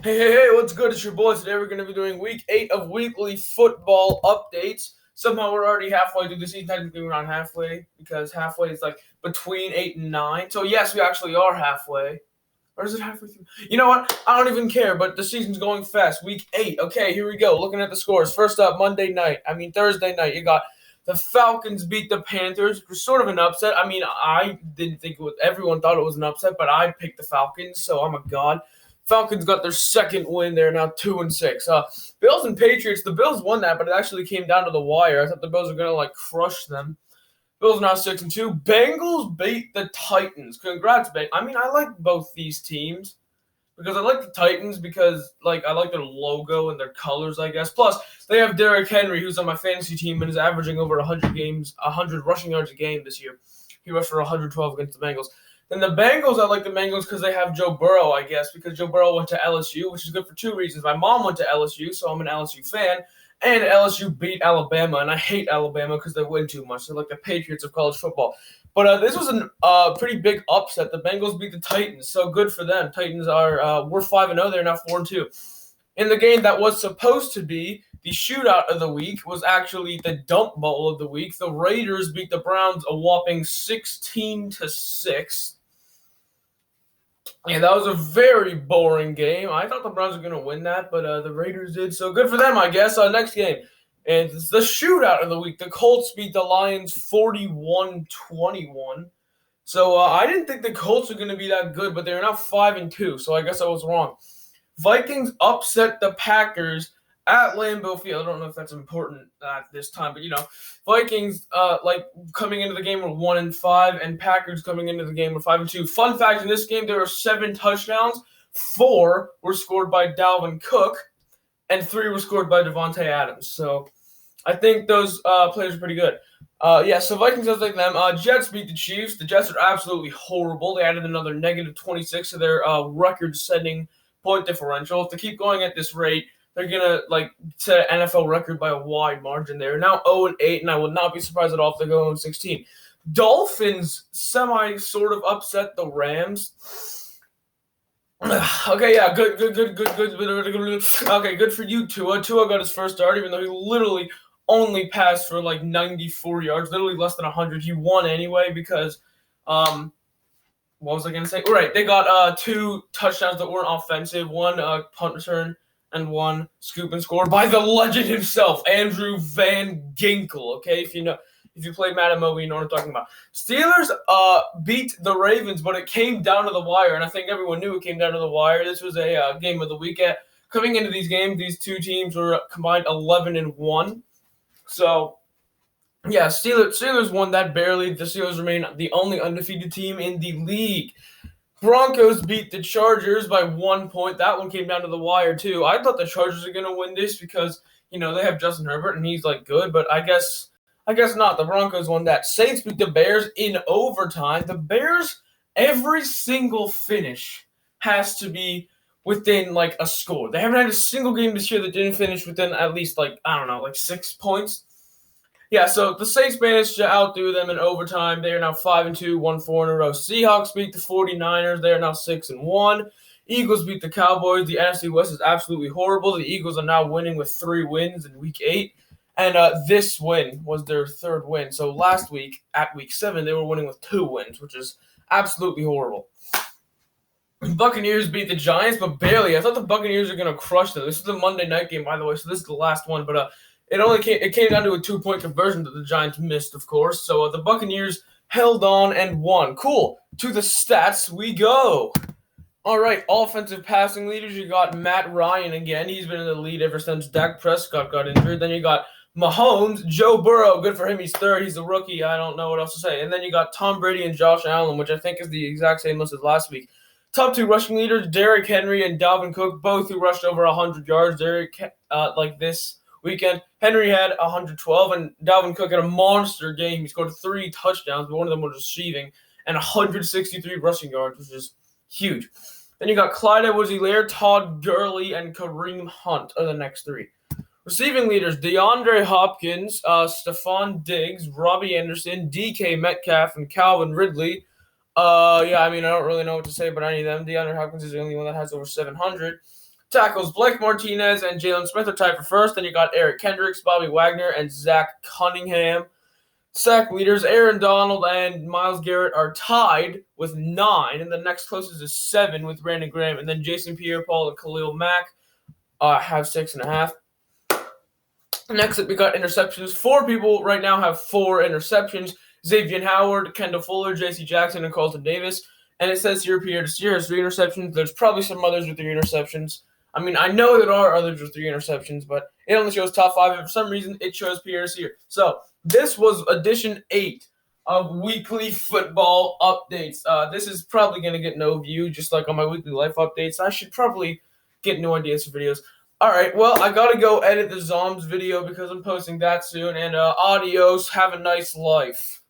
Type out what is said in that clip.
Hey, what's good? It's your boys. Today we're going to be doing week 8 of weekly football updates. Somehow we're already halfway through the season. Technically, we're not halfway because halfway is like between 8 and 9. So, yes, we actually are halfway. Or is it halfway through? You know what? I don't even care, but the season's going fast. Week 8. Okay, here we go. Looking at the scores. First up, Thursday night, you got the Falcons beat the Panthers, which was sort of an upset. I mean, I didn't think it was, everyone thought it was an upset, but I picked the Falcons, so I'm a god. Falcons got their second win. They're now 2-6. Bills and Patriots. The Bills won that, but it actually came down to the wire. I thought the Bills were gonna crush them. Bills now 6-2. Bengals beat the Titans. Congrats, I mean, I like both these teams because I like the Titans because I like their logo and their colors, I guess. Plus, they have Derrick Henry, who's on my fantasy team and is averaging over 100 rushing yards a game this year. He rushed for 112 against the Bengals. Then the Bengals, I like the Bengals because they have Joe Burrow, I guess, because Joe Burrow went to LSU, which is good for two reasons. My mom went to LSU, so I'm an LSU fan, and LSU beat Alabama, and I hate Alabama because they win too much. They're like the Patriots of college football. But this was a pretty big upset. The Bengals beat the Titans, so good for them. Titans we're 5-0. They're now 4-2. In the game that was supposed to be the shootout of the week was actually the dump bowl of the week. The Raiders beat the Browns a whopping 16-6. Yeah, that was a very boring game. I thought the Browns were going to win that, but the Raiders did. So good for them, I guess. Next game. And it's the shootout of the week. The Colts beat the Lions 41-21. So I didn't think the Colts were going to be that good, but they're now 5-2. So I guess I was wrong. Vikings upset the Packers at Lambeau Field. I don't know if that's important at this time, but Vikings coming into the game were 1-5, and Packers coming into the game were 5-2. Fun fact: in this game, there were 7 touchdowns. 4 were scored by Dalvin Cook, and 3 were scored by Devontae Adams. So I think those players are pretty good. So Vikings does like them. Jets beat the Chiefs. The Jets are absolutely horrible. They added another -26 to their record-setting point differential. If they keep going at this rate, they're gonna set an NFL record by a wide margin. They're now 0-8, and I would not be surprised at all if they go 0-16. Dolphins sort of upset the Rams. Okay, yeah, good. Okay, good for you, Tua. Tua got his first start, even though he literally only passed for 94 yards, literally less than 100. He won anyway because, what was I gonna say? All right, they got 2 touchdowns that weren't offensive, one punt return and one scoop and score by the legend himself, Andrew Van Ginkel. Okay, if you play Madden Mobile, you know what I'm talking about. Steelers beat the Ravens, but it came down to the wire, and I think everyone knew it came down to the wire. This was a game of the weekend. Coming into these games, these two teams were combined 11-1. So, yeah, Steelers won that barely. The Steelers remain the only undefeated team in the league. Broncos beat the Chargers by 1 point. That one came down to the wire, too. I thought the Chargers are going to win this because, they have Justin Herbert, and he's, good, but I guess not. The Broncos won that. Saints beat the Bears in overtime. The Bears, every single finish has to be within, a score. They haven't had a single game this year that didn't finish within at least, 6 points. Yeah, so the Saints managed to outdo them in overtime. They are now 5-2, won 4 in a row. Seahawks beat the 49ers. They are now 6-1. Eagles beat the Cowboys. The NFC West is absolutely horrible. The Eagles are now winning with 3 wins in Week 8. And this win was their 3rd win. So last week, at Week 7, they were winning with 2 wins, which is absolutely horrible. Buccaneers beat the Giants, but barely. I thought the Buccaneers were going to crush them. This is the Monday night game, by the way, so this is the last one. But it came down to a 2-point conversion that the Giants missed, of course. So the Buccaneers held on and won. Cool. To the stats we go. All right, offensive passing leaders. You got Matt Ryan again. He's been in the lead ever since Dak Prescott got injured. Then you got Mahomes, Joe Burrow. Good for him. He's 3rd. He's a rookie. I don't know what else to say. And then you got Tom Brady and Josh Allen, which I think is the exact same list as last week. Top 2 rushing leaders, Derrick Henry and Dalvin Cook, both who rushed over 100 yards. This weekend, Henry had 112, and Dalvin Cook had a monster game. He scored 3 touchdowns, but one of them was receiving, and 163 rushing yards, which is huge. Then you got Clyde Edwards-Helaire, Todd Gurley, and Kareem Hunt are the next 3. Receiving leaders, DeAndre Hopkins, Stephon Diggs, Robbie Anderson, DK Metcalf, and Calvin Ridley. I don't really know what to say about any of them. DeAndre Hopkins is the only one that has over 700. Tackles, Blake Martinez and Jalen Smith are tied for first. Then you got Eric Kendricks, Bobby Wagner, and Zach Cunningham. Sack leaders, Aaron Donald and Myles Garrett are tied with 9, and the next closest is 7 with Brandon Graham. And then Jason Pierre-Paul and Khalil Mack have 6.5. Next up, we got interceptions. 4 people right now have 4 interceptions. Xavier Howard, Kendall Fuller, J.C. Jackson, and Carlton Davis. And it says here Pierre Desir has 3 interceptions. There's probably some others with 3 interceptions. I mean, I know there are others with 3 interceptions, but it only shows top 5, and for some reason, it shows Pierre Desir. So this was edition 8 of weekly football updates. This is probably going to get no view, just like on my weekly life updates. I should probably get new ideas for videos. All right, well, I got to go edit the Zombs video because I'm posting that soon. And adios. Have a nice life.